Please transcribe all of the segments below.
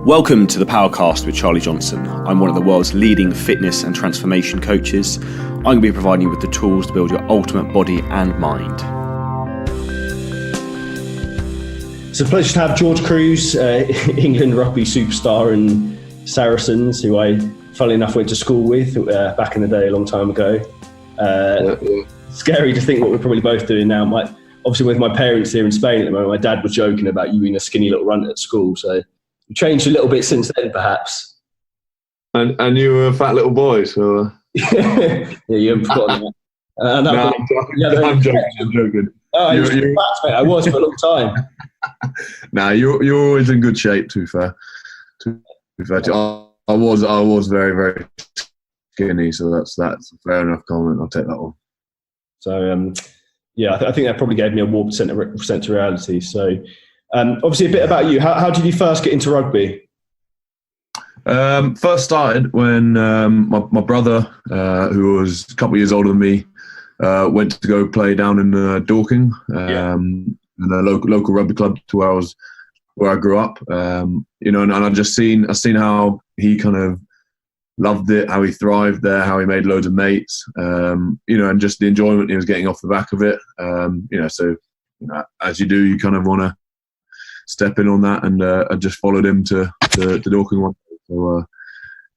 Welcome to the Powercast with Charlie Johnson. I'm one of the world's leading fitness and transformation coaches. I'm going to be providing you with the tools to build your ultimate body and mind. It's a pleasure to have George Kruis, England rugby superstar and Saracens, who I, funnily enough, went to school with back in the day, a long time ago. Scary to think what we're probably both doing now. Obviously, with my parents here in Spain at the moment, my dad was joking about you being a skinny little runt at school, so we've changed a little bit since then, perhaps. And you were a fat little boy, so... Yeah, you haven't forgotten that. No, I'm joking. Oh, you're fat, mate. I was for a long time. Nah, you're always in good shape, to be fair. I was very, very skinny, so that's a fair enough comment. I'll take that one. So, I think that probably gave me a warped sense of reality. So, obviously, a bit about you. How did you first get into rugby? First started when my brother, who was a couple of years older than me, went to go play down in Dorking, in a local rugby club to where I grew up. And I seen how he kind of loved it, how he thrived there, how he made loads of mates, and just the enjoyment he was getting off the back of it. So as you do, you kind of want to step in on that, and I just followed him to Dorking one. So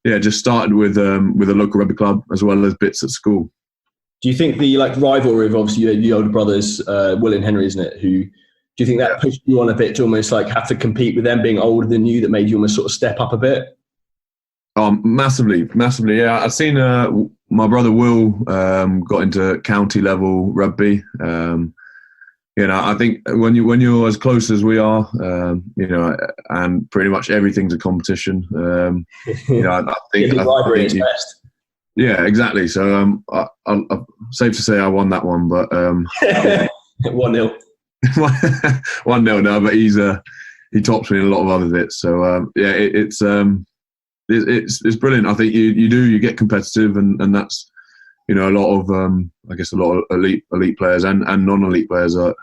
just started with a local rugby club as well as bits at school. Do you think the rivalry of obviously your older brothers, Will and Henry, isn't it? Do you think that pushed you on a bit to almost have to compete with them being older than you, that made you almost sort of step up a bit? Massively. Yeah, I've seen my brother Will got into county level rugby. I think when you're as close as we are, and pretty much everything's a competition. I think rivalry is best. Yeah, exactly. So I'm safe to say I won that one, but 1-0. 1-0 now, but he tops me in a lot of other bits. So it's brilliant. I think you get competitive, and that's a lot of a lot of elite players and non-elite players have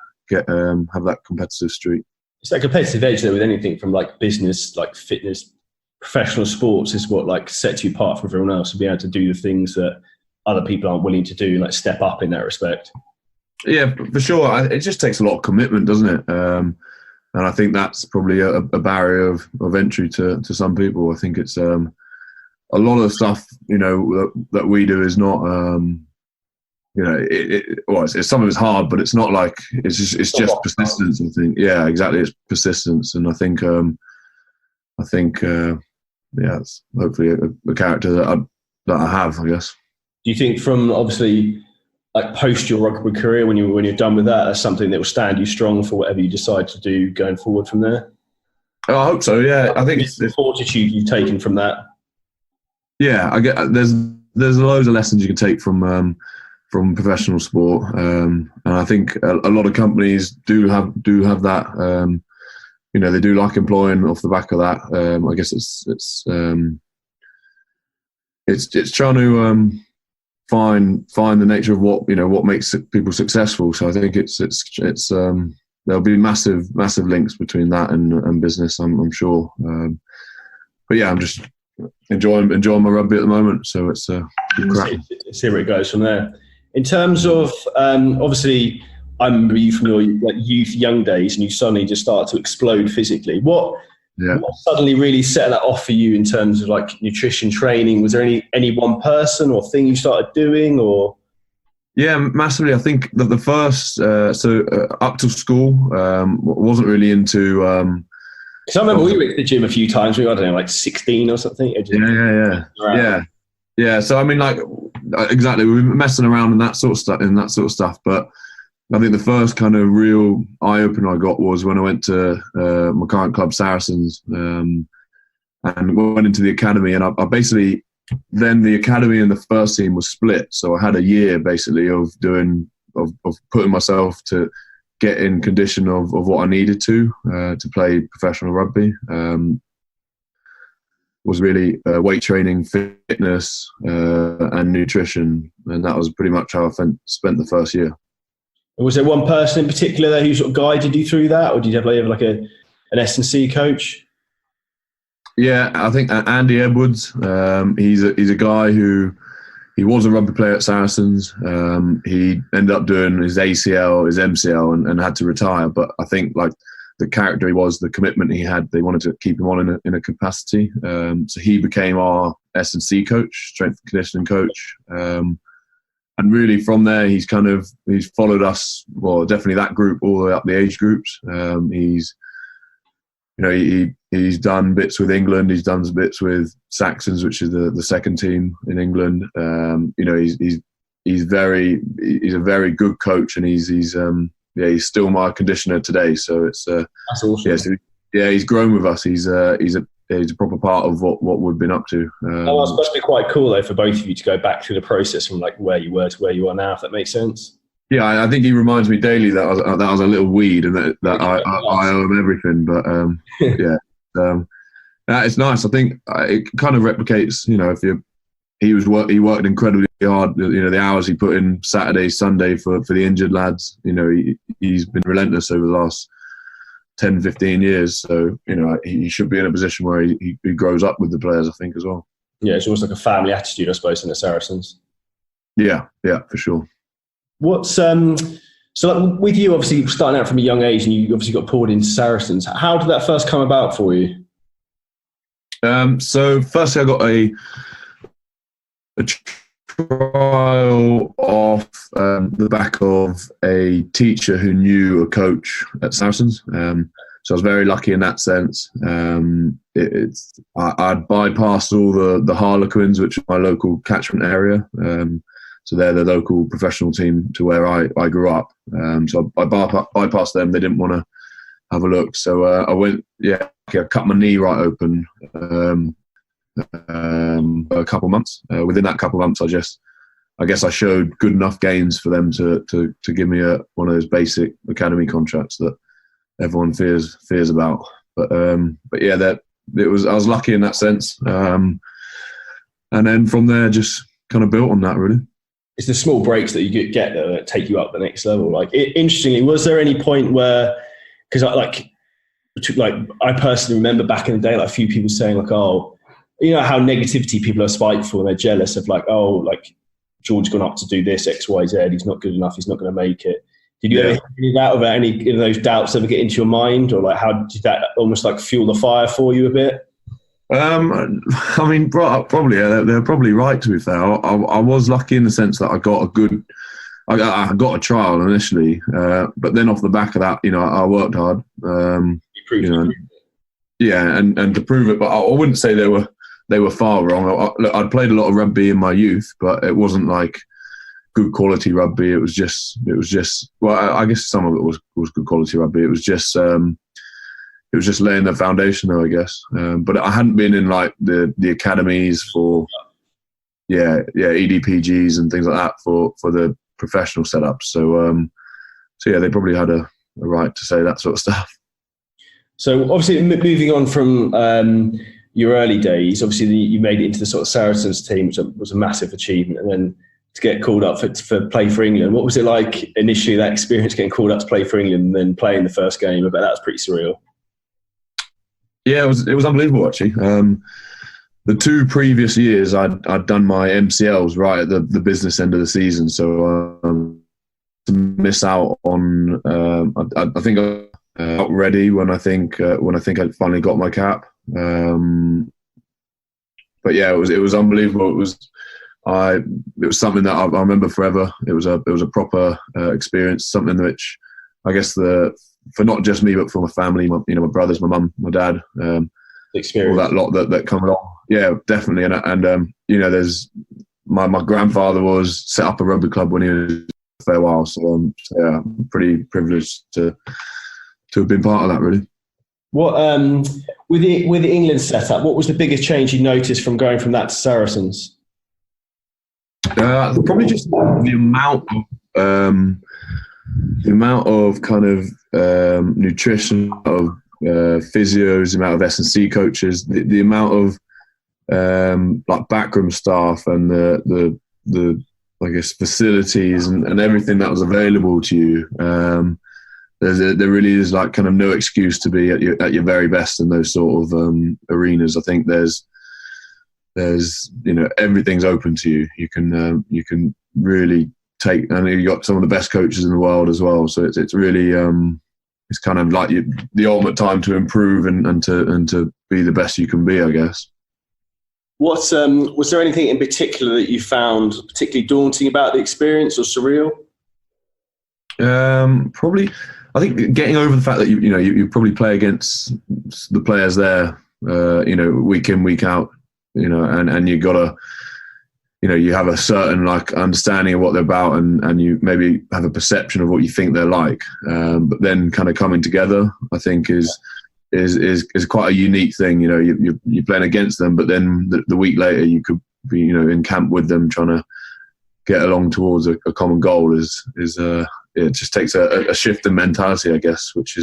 that competitive streak. It's that competitive edge though with anything from business, fitness, professional sports is what sets you apart from everyone else, to be able to do the things that other people aren't willing to do, and step up in that respect. Yeah, for sure. It just takes a lot of commitment, doesn't it? And I think that's probably a barrier of entry to some people. I think it's a lot of the stuff that we do is not it's some of it's hard, but it's not it's just persistence. I think exactly, it's persistence, and I think it's hopefully a character that I have, I guess. Do you think from obviously post your rugby career, when you're done with that's something that will stand you strong for whatever you decide to do going forward from there? Oh, I hope so. Yeah, I think it's the fortitude you've taken from that. Yeah, I get there's loads of lessons you can take from professional sport, and I think a lot of companies do have that. They do like employing off the back of that. I guess it's trying to find the nature of what makes people successful. So I think it's there'll be massive links between that and business, I'm sure. But yeah, I'm just enjoying my rugby at the moment. So it's good crack. See where it goes from there. In terms of obviously, I remember you from your young days, and you suddenly just started to explode physically. What suddenly really set that off for you in terms of nutrition training? Was there any one person or thing you started doing, or? Yeah, massively. I think that the first up to school wasn't really into. Because I remember we went to the gym a few times. We were, I don't know, 16 or something. Yeah. So I mean, exactly, we were messing around and that sort of stuff. But I think the first kind of real eye opener I got was when I went to my current club, Saracens, and went into the academy. And I basically, then the academy and the first team was split. So I had a year basically of putting myself to get in condition of what I needed to play professional rugby. Was really weight training, fitness, and nutrition, and that was pretty much how I spent the first year. Was there one person in particular there who sort of guided you through that, or did you have an S&C coach? Yeah, I think Andy Edwards. He's a guy who he was a rugby player at Saracens. He ended up doing his ACL, his MCL, and had to retire. But I think like the character he was, the commitment he had, they wanted to keep him on in a capacity. So he became our S&C coach, strength and conditioning coach. And really from there, he's followed us, well, definitely that group all the way up the age groups. He's done bits with England. He's done bits with Saxons, which is the second team in England. He's a very good coach, and he's still my conditioner today. So it's that's awesome. He's grown with us. He's a proper part of what we've been up to. It's supposed to be quite cool though for both of you to go back through the process from like where you were to where you are now, if that makes sense. Yeah, I think he reminds me daily that I was a little weed and that I owe him everything. But it's nice. I think it kind of replicates. He worked incredibly hard. The hours he put in Saturday, Sunday for the injured lads. He's been relentless over the last 10, 15 years. So he should be in a position where he grows up with the players, I think, as well. Yeah, it's almost like a family attitude, I suppose, in the Saracens. Yeah, for sure. What's so like with you, obviously starting out from a young age, and you obviously got pulled into Saracens. How did that first come about for you? So firstly, I got a trial off the back of a teacher who knew a coach at Saracens. So I was very lucky in that sense. I'd bypassed all the Harlequins, which is my local catchment area. So they're the local professional team to where I grew up. So I bypassed them. They didn't want to have a look. So I went, I cut my knee right open a couple of months. Within that couple of months, I guess I showed good enough gains for them to give me one of those basic academy contracts that everyone fears about. But yeah, I was lucky in that sense. And then from there, just kind of built on that, really. It's the small breaks that you get that take you up the next level. Like, interestingly, was there any point where, because I personally remember back in the day, like a few people saying like, oh, how negativity people are spiteful and they're jealous of like, oh, like George's gone up to do this, X, Y, Z. He's not good enough. He's not going to make it. Did you ever hear any of that, or any of those doubts ever get into your mind, or like how did that almost like fuel the fire for you a bit? I mean, probably they're probably right. To be fair, I was lucky in the sense that I got I got a trial initially, but then off the back of that, I worked hard. And to prove it, but I wouldn't say they were far wrong. I'd played a lot of rugby in my youth, but it wasn't like good quality rugby. It was just. Well, I guess some of it was good quality rugby. It was just laying the foundation, though, I guess. But I hadn't been in like the academies for EDPGs and things like that for the professional setup. So they probably had a right to say that sort of stuff. So obviously moving on from your early days, obviously you made it into the sort of Saracens team, which was a massive achievement, and then to get called up for play for England. What was it like initially, that experience getting called up to play for England and then playing the first game? I bet that was pretty surreal. Yeah, it was unbelievable actually. The 2 previous years I'd done my MCLs right at the business end of the season, so to miss out on I think I got ready when I think I finally got my cap. But yeah, it was unbelievable. It was something that I remember forever. It was a proper experience, something which I guess for not just me, but for my family, my brothers, my mum, my dad, experience, all that lot that come along. Yeah, definitely. And there's my grandfather was set up a rugby club when he was a fair while. So I'm pretty privileged to have been part of that, really. What with the England setup, what was the biggest change you noticed from going from that to Saracens? Probably just the amount of kind of nutrition, of physios, the amount of S&C coaches, the amount of like backroom staff and the I guess facilities and everything that was available to you. there really is like kind of no excuse to be at your very best in those sort of arenas. I think there's everything's open to you. You can really take, and you've got some of the best coaches in the world as well. So it's really it's kind of like the ultimate time to improve and to be the best you can be, I guess. Was there anything in particular that you found particularly daunting about the experience or surreal? Probably, I think getting over the fact that you probably play against the players there, week in, week out, and you gotta, you have a certain like understanding of what they're about, and you maybe have a perception of what you think they're like, but then kind of coming together, I think is quite a unique thing. You're playing against them, but then the week later you could be in camp with them, trying to get along towards a common goal. It just takes a shift in mentality, I guess, which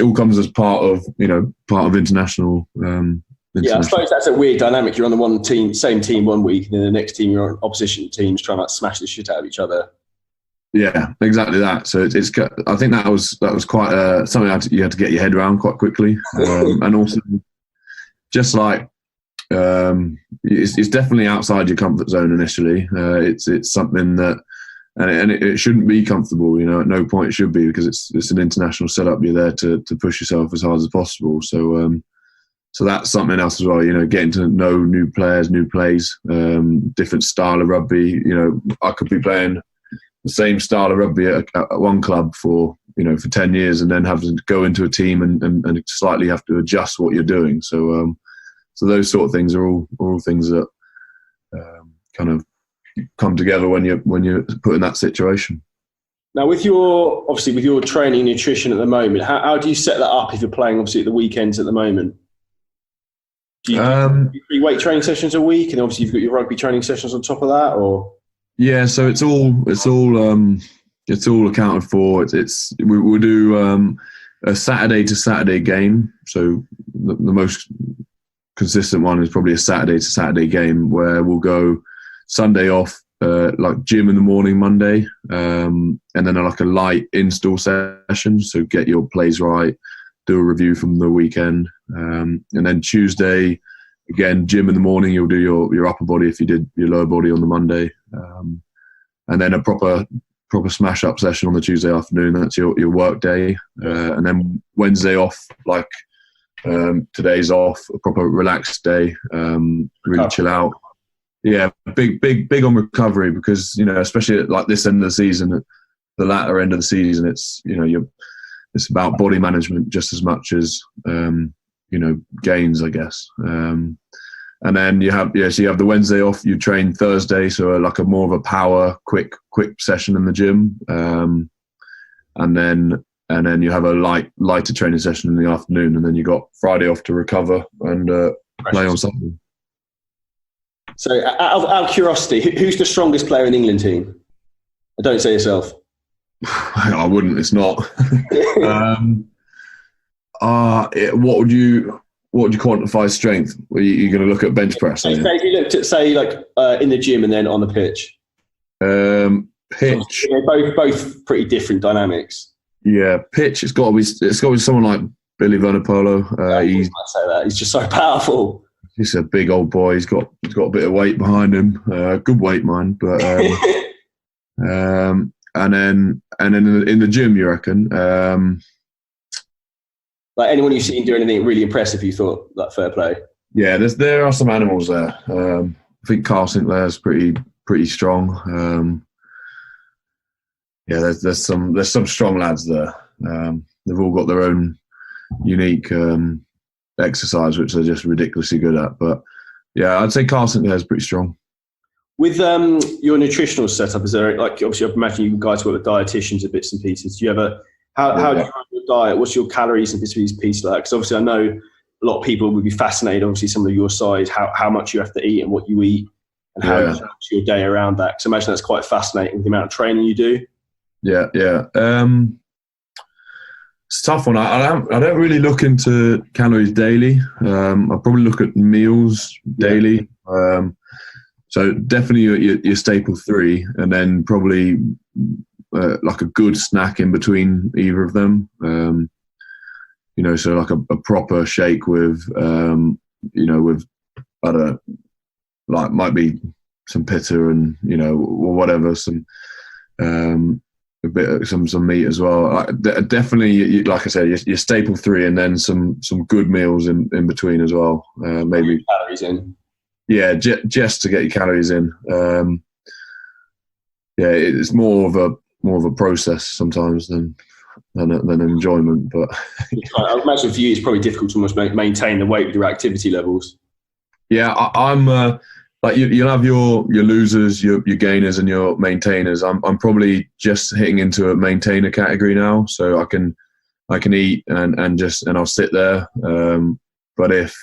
all comes as part of international. Yeah, I suppose that's a weird dynamic. You're on the same team one week, and then the next team you're on opposition teams trying to smash the shit out of each other. Yeah, exactly that. So it's I think that was quite something you had to get your head around quite quickly, and also just like it's definitely outside your comfort zone initially. It's something that. And it shouldn't be comfortable, at no point it should be, because it's an international setup. You're there to push yourself as hard as possible. So that's something else as well, getting to know new players, new plays, different style of rugby. I could be playing the same style of rugby at one club for 10 years and then have to go into a team and slightly have to adjust what you're doing. So those sort of things are all things that kind of come together when you're put in that situation. Now, with your training nutrition at the moment, how do you set that up if you're playing obviously at the weekends at the moment? Do you do 3 weight training sessions a week, and obviously you've got your rugby training sessions on top of that, or? Yeah, so it's all accounted for. We'll do a Saturday to Saturday game. So the most consistent one is probably a Saturday to Saturday game where we'll go Sunday off, like gym in the morning Monday, and then like a light install session. So get your plays right, do a review from the weekend, and then Tuesday, again, gym in the morning. You'll do your upper body if you did your lower body on the Monday, and then a proper smash up session on the Tuesday afternoon. That's your work day, and then Wednesday off, like today's off, a proper relaxed day, really chill out. Yeah, big on recovery, because especially at like this end of the season, at the latter end of the season, it's it's about body management just as much as gains, I guess. And then you have the Wednesday off. You train Thursday, so like a more of a power quick session in the gym, and then you have a lighter training session in the afternoon, and then you got Friday off to recover and play on Sunday. So, out of curiosity, who's the strongest player in the England team? Don't say yourself. I wouldn't. It's not. What would you quantify strength? Are you going to look at bench press? If you looked at, say, like in the gym and then on the pitch. Pitch. Both pretty different dynamics. Yeah, pitch. It's got to be someone like Billy Vunipola. I say that he's just so powerful. He's a big old boy. He's got a bit of weight behind him. Good weight, mind. But and then in the gym, you reckon? Like anyone you've seen do anything really impressive, you thought that fair play? Yeah, there are some animals there. I think Carl Sinclair's pretty strong. There's some strong lads there. They've all got their own unique exercise, which they're just ridiculously good at. But yeah, I'd say Carl Sinclair's pretty strong. With your nutritional setup, is there, like, obviously I imagine you guys work with dietitians and bits and pieces. Do you ever how do you run your diet? What's your calories and bits and pieces like that? Because obviously I know a lot of people would be fascinated, obviously some of your size, how much you have to eat and what you eat and how you structure your day around that. Because I imagine that's quite fascinating, the amount of training you do. Yeah. It's a tough one. I don't really look into calories daily. I probably look at meals daily. So definitely your staple 3, and then probably like a good snack in between either of them. So like a proper shake with, with, I don't know, like might be some pitta and, or whatever, some, a bit of some meat as well. Definitely, like I said, your staple three, and then some good meals in between as well. Maybe calories in. Yeah, just to get your calories in. It's more of a process sometimes than enjoyment. But I imagine for you, it's probably difficult to almost maintain the weight with your activity levels. Yeah, I'm like you'll have your losers, your gainers, and your maintainers. I'm probably just hitting into a maintainer category now, so I can eat and I'll sit there. But if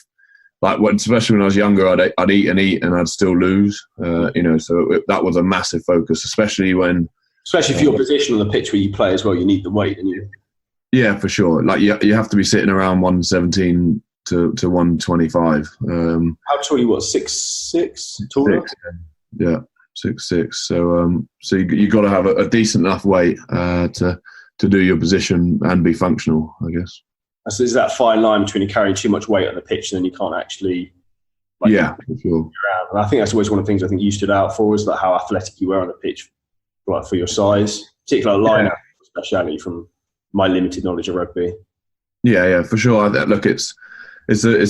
especially when I was younger, I'd eat and I'd still lose. So that was a massive focus, especially for your position on the pitch where you play as well. You need the weight, and you. Yeah, for sure. Like you have to be sitting around 117 to 125. How tall are you? What, 6'6"? Taller? 6, yeah, 6'6". So you got to have a decent enough weight to do your position and be functional, I guess. So is that fine line between you carrying too much weight on the pitch and then you can't actually? For sure. And I think that's always one of the things I think you stood out for, is like how athletic you were on the pitch, like for your size, particularly line-out, especially from my limited knowledge of rugby. Yeah, for sure. Look, it's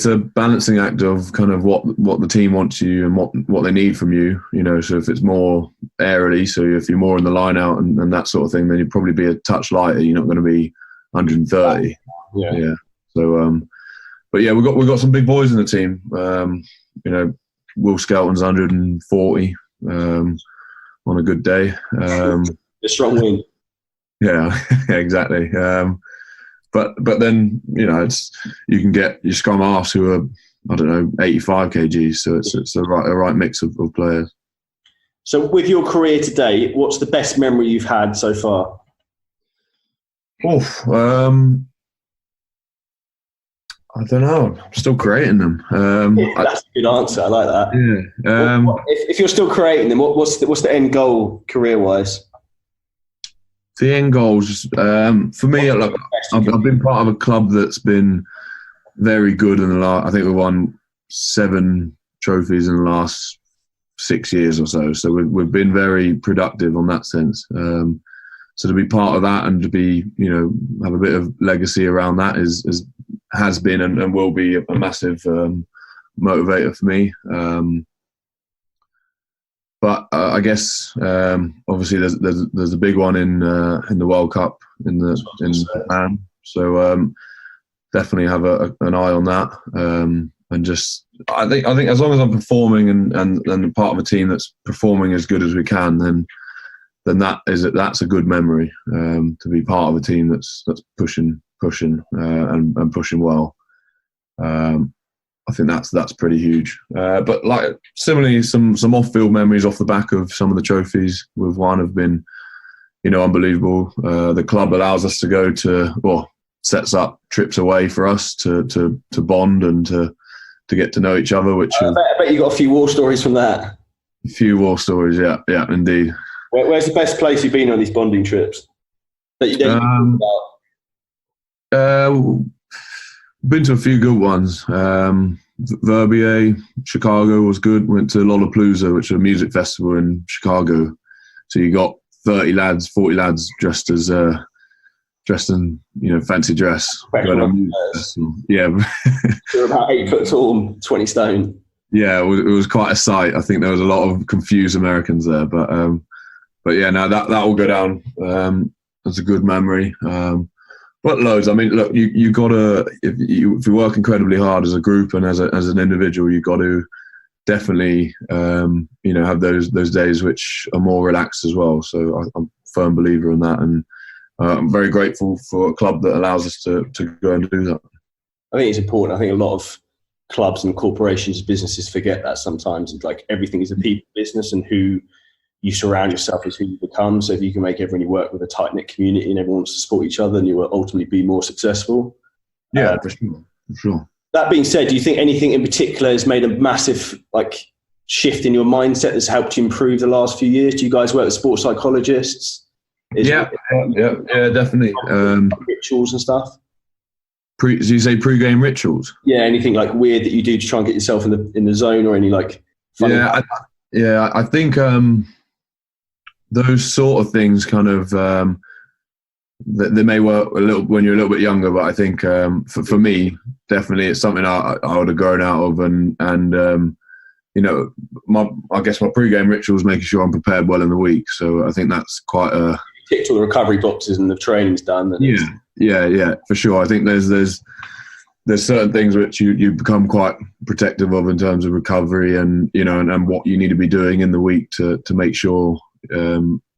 a balancing act of kind of what the team wants you and what they need from you. So if it's more airily, so if you're more in the line out and that sort of thing, then you'd probably be a touch lighter. You're not going to be 130. Yeah. So, but yeah, we've got some big boys in the team. Will Skelton's 140 on a good day. A strong win. Yeah, exactly. But then you can get your scrum halves who are, I don't know, 85 kgs. So it's a right mix of players. So with your career today, what's the best memory you've had so far? I don't know. I'm still creating them. That's a good answer. I like that. Yeah. If you're still creating them, what's the end goal career-wise? The end goals, for me, look, I've been part of a club that's been very good in the last. I think we won 7 trophies in the last 6 years or so. So we've been very productive on that sense. So to be part of that and to be, have a bit of legacy around that has been and will be a massive motivator for me. But I guess obviously there's a big one in the World Cup in Japan. So definitely have an eye on that. And just I think as long as I'm performing and part of a team that's performing as good as we can, then that's a good memory to be part of a team that's pushing and pushing well. I think that's pretty huge. But like similarly, some off-field memories off the back of some of the trophies we've won have been, unbelievable. The club allows us to go sets up trips away for us to bond and to get to know each other. Which I bet you got a few war stories from that. A few war stories, yeah, indeed. Where's the best place you've been on these bonding trips? That you don't been to a few good ones. Verbier, Chicago was good. Went to Lollapalooza, which is a music festival in Chicago. So you got 30 lads, 40 lads dressed in fancy dress. Yeah, you're about 8 foot tall, 20 stone. Yeah, it was quite a sight. I think there was a lot of confused Americans there, but yeah, no, that will go down as a good memory. But loads. I mean, look, you got to if you work incredibly hard as a group and as an individual, you got to definitely have those days which are more relaxed as well. So I'm a firm believer in that, and I'm very grateful for a club that allows us to go and do that. I think it's important. I think a lot of clubs and corporations, businesses forget that sometimes. It's like everything is a people business, and who you surround yourself is who you become. So if you can make everyone you work with a tight-knit community and everyone wants to support each other, then you will ultimately be more successful. Yeah, for sure. That being said, do you think anything in particular has made a massive shift in your mindset that's helped you improve the last few years? Do you guys work with sports psychologists? Yeah, definitely. Rituals and stuff. Do you say pre-game rituals? Yeah, anything like weird that you do to try and get yourself in the zone, or any like funny? I think those sort of things kind of they may work a little when you're a little bit younger, but I think for me, definitely it's something I would have grown out of, and I guess my pre-game rituals making sure I'm prepared well in the week. So I think that's quite a ticked all the recovery boxes and the training's done. Yeah, for sure. I think there's certain things which you become quite protective of in terms of recovery, and and what you need to be doing in the week to make sure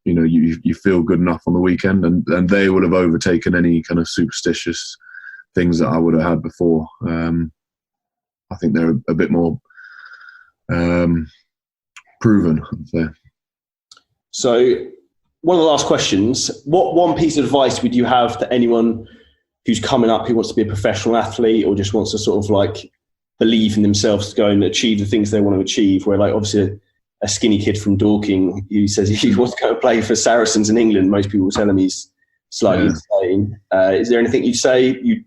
you feel good enough on the weekend, and they would have overtaken any kind of superstitious things that I would have had before. I think they're a bit more proven, I'd say. So one of the last questions, what one piece of advice would you have to anyone who's coming up, who wants to be a professional athlete or just wants to sort of like believe in themselves to go and achieve the things they want to achieve, where like obviously a skinny kid from Dorking who says he wants to go and play for Saracens in England, most people will tell him he's slightly insane. Is there anything you'd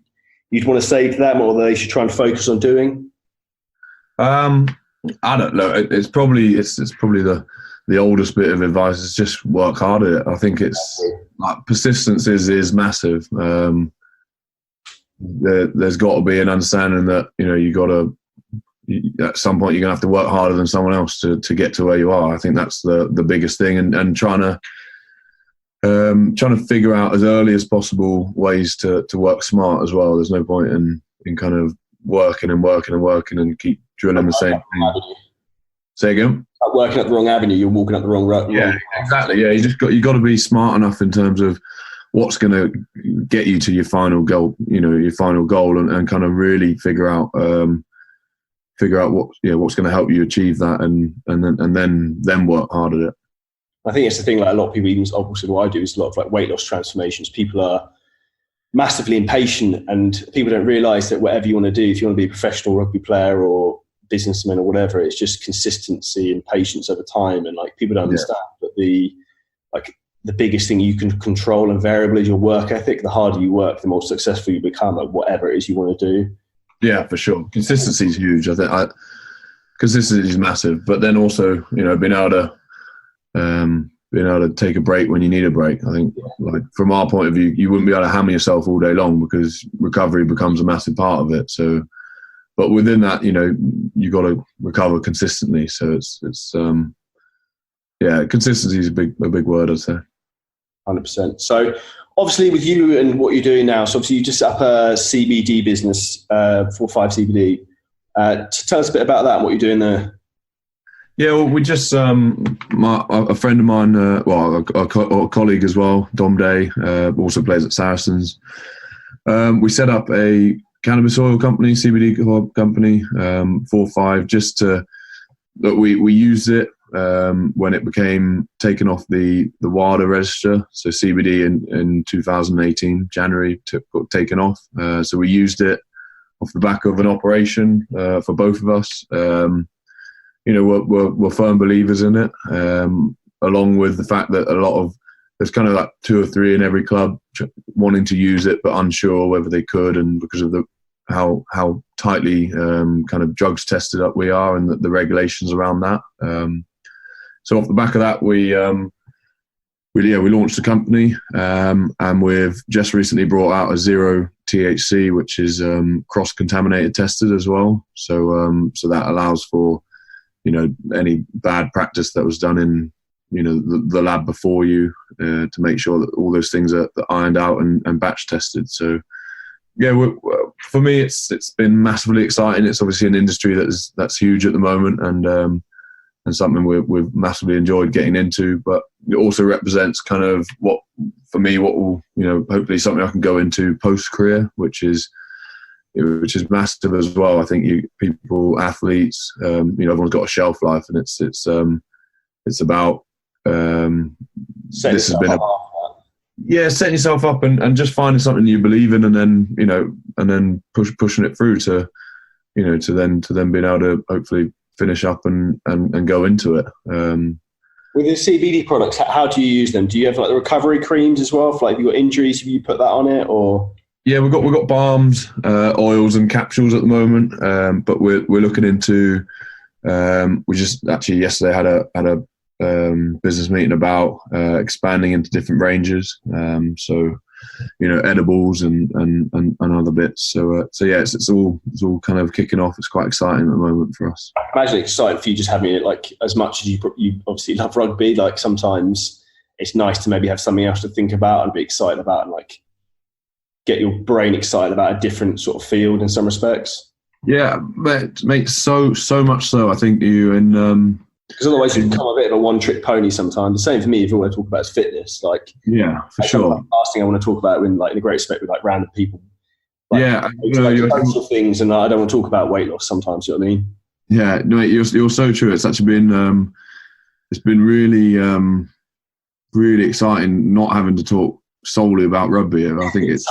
want to say to them, or they should try and focus on doing? I don't know. It's probably the oldest bit of advice is just work hard at it. I think it's like persistence is massive. There's got to be an understanding that you got to, at some point you're gonna have to work harder than someone else to get to where you are. I think that's the biggest thing, and trying to figure out as early as possible ways to work smart as well. There's no point in kind of working and keep drilling the same thing. Say again? Working up the wrong avenue, you're walking up the wrong road. Yeah, exactly. Yeah, you got to be smart enough in terms of what's going to get you to your final goal. Your final goal, and kind of really figure out what's going to help you achieve that, and then work hard at it. I think it's the thing. Like a lot of people, even obviously what I do is a lot of like weight loss transformations. People are massively impatient, and people don't realise that whatever you want to do, if you want to be a professional rugby player or businessman or whatever, it's just consistency and patience over time. And like people don't understand that the biggest thing you can control and variable is your work ethic. The harder you work, the more successful you become at whatever it is you want to do. Yeah, for sure. Consistency is huge. I think consistency is massive, but then also being able to take a break when you need a break. I think like from our point of view, you wouldn't be able to hammer yourself all day long because recovery becomes a massive part of it. So but within that, you got to recover consistently. So it's consistency is a big word, I'd say. 100%. So obviously with you and what you're doing now, so obviously you just set up a CBD business, 4-5 CBD. Tell us a bit about that and what you're doing there. Yeah, well, we just a friend of mine, a colleague as well, Dom Day, also plays at Saracens. We set up a cannabis oil company, CBD company, 4-5, just to that we used it when it became taken off the WADA register. So CBD in 2018 January got taken off. So we used it off the back of an operation for both of us. We're firm believers in it, along with the fact that there's kind of like 2 or 3 in every club wanting to use it but unsure whether they could, and because of how tightly kind of drugs tested up we are, and the regulations around that. So off the back of that, we launched the company, and we've just recently brought out a 0 THC, which is cross-contaminated tested as well. So that allows for any bad practice that was done in the lab before you, to make sure that all those things are ironed out and batch tested. So yeah, for me, it's been massively exciting. It's obviously an industry that's huge at the moment, and something we've massively enjoyed getting into. But it also represents kind of what will hopefully something I can go into post career, which is massive as well. I think athletes, everyone's got a shelf life, and it's about this has been setting yourself up and just finding something you believe in, and then pushing it through to then being able to hopefully finish up and go into it. With the CBD products, how do you use them? Do you have like the recovery creams as well? For like if you've got injuries, have you put that on it or? Yeah, we've got balms, oils, and capsules at the moment. But we're looking into. We just actually yesterday had a business meeting about expanding into different ranges. So, edibles and other bits. So yeah, it's all kind of kicking off. It's quite exciting at the moment for us. I imagine it's exciting for you just having it, like, as much as you obviously love rugby, like sometimes it's nice to maybe have something else to think about and be excited about and like get your brain excited about a different sort of field in some respects. Yeah, mate, so much so. I think because otherwise you become a bit of a one-trick pony sometimes. The same for me if all I talk about is fitness. Like, yeah, for sure. The last thing I want to talk about in a great respect with like random people. Like, yeah, social things, and I don't want to talk about weight loss sometimes. You know what I mean? Yeah, no, you're so true. It's actually been really really exciting not having to talk solely about rugby. I think it's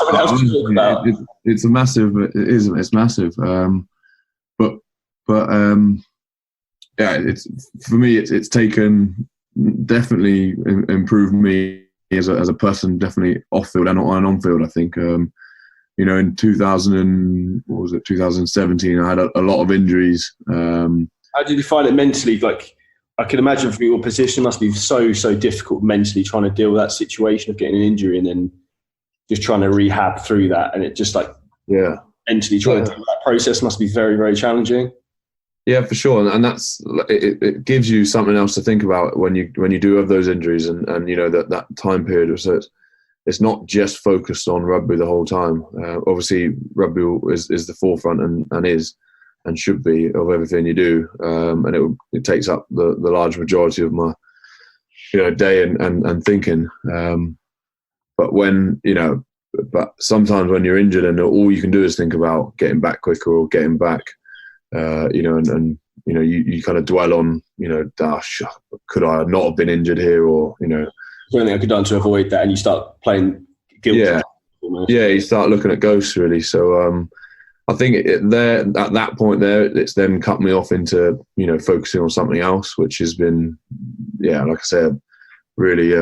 it's a massive. It's massive. Yeah, it's for me. It's taken definitely improved me as a person, definitely off field and on field. I think in 2017, I had a lot of injuries. How did you find it mentally? Like, I can imagine for your position, it must be so difficult mentally trying to deal with that situation of getting an injury and then just trying to rehab through that. And it just mentally trying to do that process must be very, very challenging. Yeah, for sure, and that's it gives you something else to think about when you do have those injuries, and that time period. So it's not just focused on rugby the whole time. Obviously, rugby is the forefront and is and should be of everything you do, and it takes up the large majority of my day and thinking. But sometimes when you're injured and all you can do is think about getting back quicker or getting back. You kind of dwell on, could I not have been injured here, or something I could have done to avoid that, and you start playing guilty. Yeah, you start looking at ghosts really. So I think at that point there, it's then cut me off into focusing on something else, which has been, like I said, really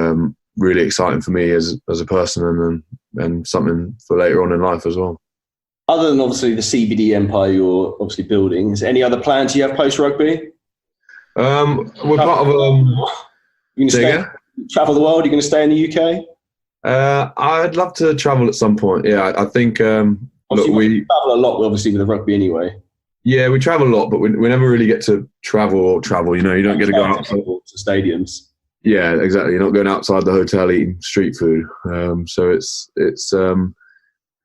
really exciting for me as a person and something for later on in life as well. Other than obviously the CBD empire you're obviously building, is there any other plans you have post rugby? We're part of. You going to travel the world? You're going to stay in the UK? I'd love to travel at some point. Yeah, I think. We travel a lot, obviously, with the rugby anyway. Yeah, we travel a lot, but we never really get to travel. You don't get to go out to stadiums. Yeah, exactly. You're not going outside the hotel eating street food. So it's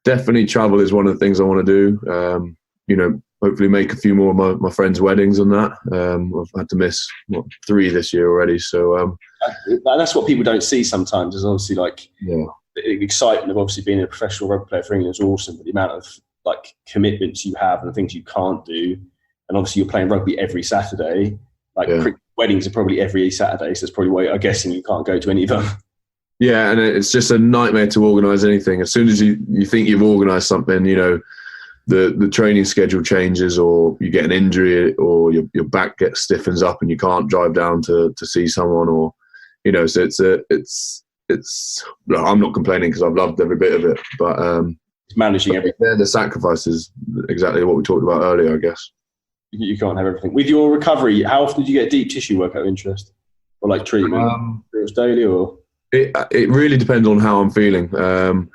definitely travel is one of the things I want to do. Hopefully make a few more of my friends' weddings and that. I've had to miss 3 this year already. So that's what people don't see sometimes. Is obviously the excitement of obviously being a professional rugby player for England is awesome, but the amount of commitments you have and the things you can't do, and obviously you're playing rugby every Saturday. Weddings are probably every Saturday, so it's probably why I'm guessing you can't go to any of them. Yeah, and it's just a nightmare to organise anything. As soon as you think you've organised something, the training schedule changes, or you get an injury, or your back stiffens up and you can't drive down to see someone, or so it's. I'm not complaining because I've loved every bit of it, but managing everything. They're the sacrifices, exactly what we talked about earlier, I guess. You can't have everything. With your recovery, how often do you get deep tissue work out of interest, or treatment? Daily, or? It really depends on how I'm feeling. In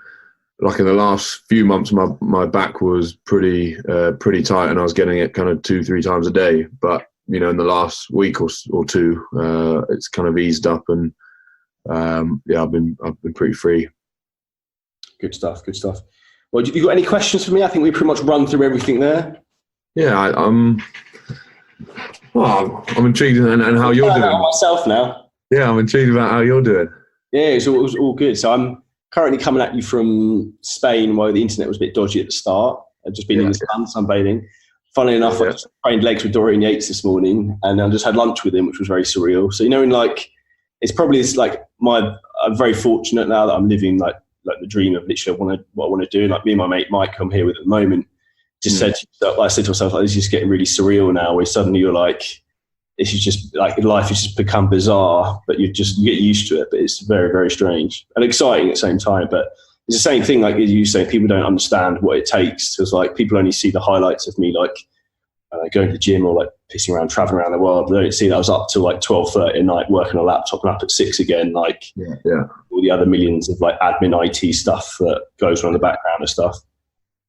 the last few months, my back was pretty tight, and I was getting it kind of 2-3 times a day. But in the last week or two, it's kind of eased up, and I've been pretty free. Good stuff. Well, have you got any questions for me? I think we pretty much run through everything there. Yeah, I'm intrigued and how you're doing. Myself now. Yeah, I'm intrigued about how you're doing. Yeah, it was all good. So I'm currently coming at you from Spain, where the internet was a bit dodgy at the start. I've just been in the sun sunbathing. Funnily enough, I just trained legs with Dorian Yates this morning, and I just had lunch with him, which was very surreal. So it's probably I'm very fortunate now that I'm living like the dream of literally what I want to do. Like me and my mate Mike, I'm here with at the moment, I said to myself, this is just getting really surreal now, where suddenly you're this is just like life has just become bizarre, but you get used to it. But it's very, very strange and exciting at the same time. But it's the same thing, like you say, people don't understand what it takes. Because like people only see the highlights of me, like going to the gym or like pissing around, traveling around the world. They don't see that I was up till like 12:30 at night working on a laptop and up at 6 again. Like all the other millions of like admin IT stuff that goes on in the background and stuff.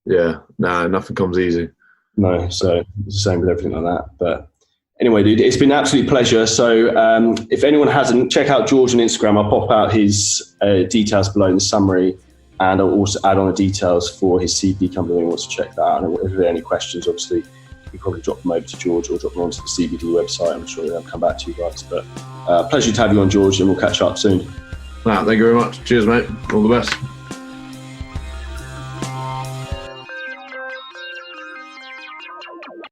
Yeah, nothing comes easy. No, so it's the same with everything like that. But anyway, dude, it's been an absolute pleasure. So if anyone hasn't, check out George on Instagram. I'll pop out his details below in the summary, and I'll also add on the details for his CBD company if anyone wants to check that out. And if there are any questions, obviously, you can probably drop them over to George or drop them onto the CBD website. I'm sure they'll come back to you guys. But pleasure to have you on, George, and we'll catch up soon. Thank you very much. Cheers, mate. All the best.